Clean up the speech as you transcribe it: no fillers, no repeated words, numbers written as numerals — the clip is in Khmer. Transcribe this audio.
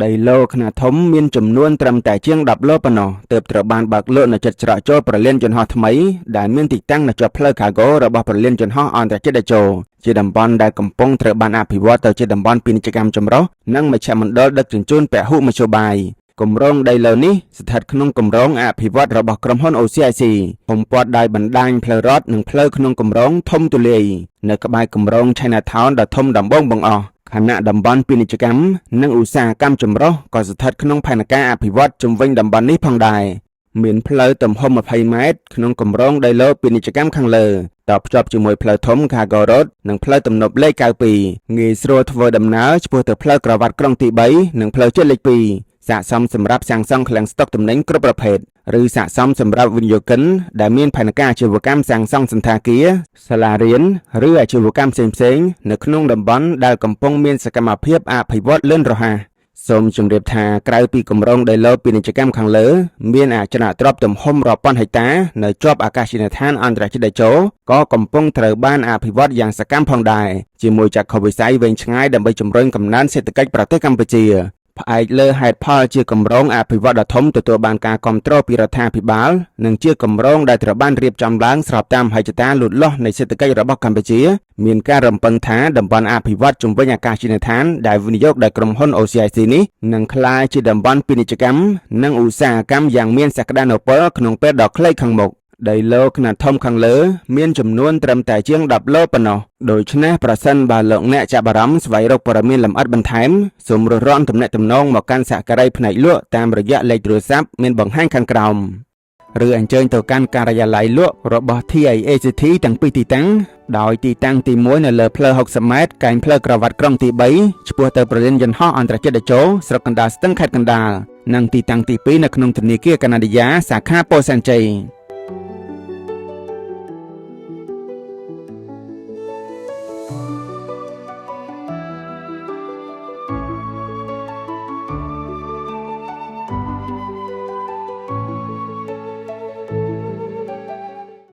ដីឡូខ្នាតធំមានចំនួនត្រឹមតែជាង10ឡូប៉ុណ្ណោះទើបត្រូវបានបើកលក់នៅជិតច្រកចូលប្រលានយន្តហោះថ្មីដែលមានទីតាំងនៅជាប់ផ្លូវ Cargo របស់ប្រលានយន្តហោះអន្តរជាតិតេជោជាតំបន់ដែលកំពុងត្រូវបានអភិវឌ្ឍទៅជាតំបន់ពាណិជ្ជកម្មចម្រុះនិងមជ្ឈមណ្ឌលដឹកជញ្ជូនពហុមធ្យោបាយគម្រោងដីឡូនេះស្ថិតក្នុងគម្រោងអភិវឌ្ឍរបស់ក្រុមហ៊ុន OCIC បំពាត់ដោយបណ្ដាញផ្លូវរដ្ឋនិងផ្លូវក្នុងគម្រោងធំទូលាយនៅក្បែរគម្រោង Chinatown ដ៏ធំដំបូងបង្អស់ខណៈតំបន់ពាណិជ្ជកម្មនិងឧស្សាហកម្មចម្រុះក៏ស្ថិតក្នុងផែនការអភិវឌ្ឍជុំវិញតំបន់នេះផងដែរមានផ្លូវទំហំ20ម៉ែត្រក្នុងគម្រោងដីឡូពាណិជ្ជកម្មខាងលើតភ្ជាប់ជាមួយផ្លូវធំ Cargo Road និងផ្លូវទំនប់លេខ92ងាយស្រួលធ្វើដំណើរឆ្ពោះទៅផ្លូវក្រវ៉ាត់ក្រុងទី3និងផ្លូវជាតិលេខ2ស័ក្តិសមសម្រាប់សាងសង់ឃ្លាំងស្តុកទំនិញគ្រប់ប្រភេទឬស័ក្តិសមសម្រាប់វិនិយោគិនដែលមានផែនការអាជីវកម្មសាងសង់សណ្ឋាគារសាលារៀនឬអាជីវកម្មផ្សេងៗនៅក្នុងតំបន់ដែលកំពុងមានសកម្មភាពអភិវឌ្ឍលឿនរហ័សសូមជម្រាបថាក្រៅពីគម្រោងដីឡូពាណិជ្ជកម្មខាងលើមានអចលនទ្រព្យទំហំរាប់ពាន់ហិកតានៅជាប់អាកាសយានដ្ឋានអន្តរជាតិតេជោក៏កំពុងត្រូវបានអភិវឌ្ឍយ៉ាងសកម្មផងដែរជាមួយចក្ខុវិស័យវែងឆ្ងាយដើម្បីជំរុញកំណើនសេដ្ឋកិច្ចប្រទេសកម្ពុជាផ្អែកលើហេតុផលជាគម្រោងអភិវឌ្ឍដ៏ធំទទួលបានការគាំទ្រពីរដ្ឋាភិបាលនិងជាគម្រោងដែលត្រូវបានរៀបចំឡើងស្របតាមហិច្ចតាលូតលាស់នៃសេដ្ឋកិច្ចរបស់កម្ពុជាមានការរំពឹងថាតំបន់អភិវឌ្ឍជុំវិញអាកាសយានដ្ឋានដែលវិនិយោគដោយក្រុមហ៊ុន OCIC នេះនឹងក្លាយជាតំបន់ពាណិជ្ជកម្មនិងឧស្សាហកម្មយ៉ាងមានសក្តានុពលក្នុងពេលដ៏ខ្លីខាងមុខដីឡូខ្នាតធំខាងលើមានចំនួនត្រឹមតែជាង10ឡូប៉ុណ្ណោះដូច្នេះប្រសិនបើលោកអ្នកចាប់អារម្មណ៍ស្វែងរកព័ត៌មានលម្អិតបន្ថែមសូមរើសរាន់ទំនាក់ទំនងមកកាន់សហការីផ្នែកលក់តាមរយៈលេខទូរស័ព្ទមានបង្ហាញខាងក្រោមឬអញ្ជើញទៅកាន់ការិយាល័យលក់របស់ TIACT ទាំងពីរទីតាំងដោយទីតាំងទី1នៅលើផ្លូវ60ម៉ែត្រកែងផ្លូវក្រវ៉ាត់ក្រុងទី3ឆ្ពោះទៅប្រលានយន្តហោះអន្តរជាតិតេជោស្រុកកណ្ដាលស្ទឹងខេត្តកណ្ដាលនិងទីតាំងទី2នៅក្នុងធនាគារកាណាឌីយ៉ាសាខាពោធិ៍សែនជ័យ